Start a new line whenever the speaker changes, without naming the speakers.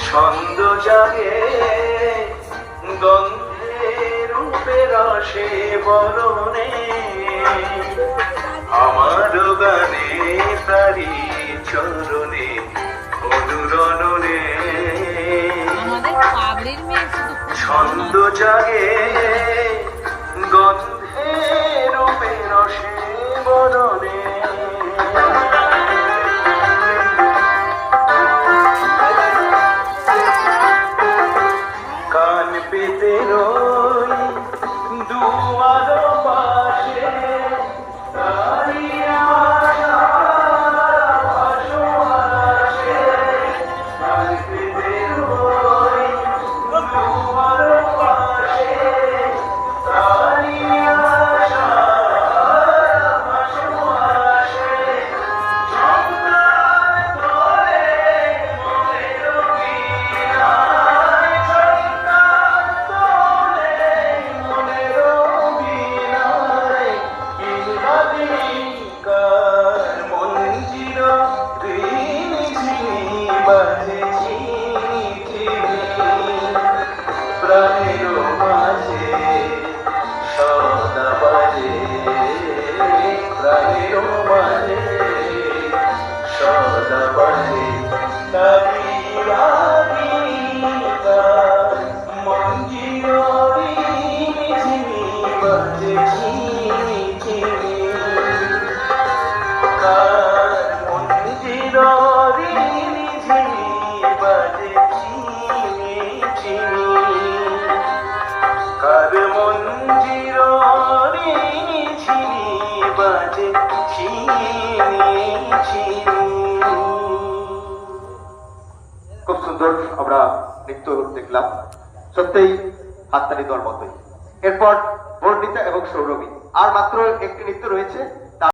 ছন্দ জাগে গন্ধে রূপে রসে বরণে আমার গানে তারি চরণে অনুরণনে ছন্দ জাগে গন্ধে রূপে রসে বরণে পেতে রই দুয়ার পাশে দাঁড়িয়ে আসে কান পেতে রই দুয়ার পাশে দাঁড়িয়ে আসে প্রাণের মাঝে সদা বাজে প্রাণের মাঝে সদা বাজে মঞ্জিরি ঝিমি বাজে ঝিমি ঝিমি কার মঞ্জিরি ঝিমি বাজে ঝিমি ঝিমি কার মঞ্জিরি ঝিমি বাজে ঝিমি ঝিমি।
খুব সুন্দর আমরা নৃত্য দেখলাম, সত্যিই হাততালি দেওয়ার মতোই। এরপর বর্ণিতা এবং সৌরভী, আর মাত্র একটি নৃত্য রয়েছে।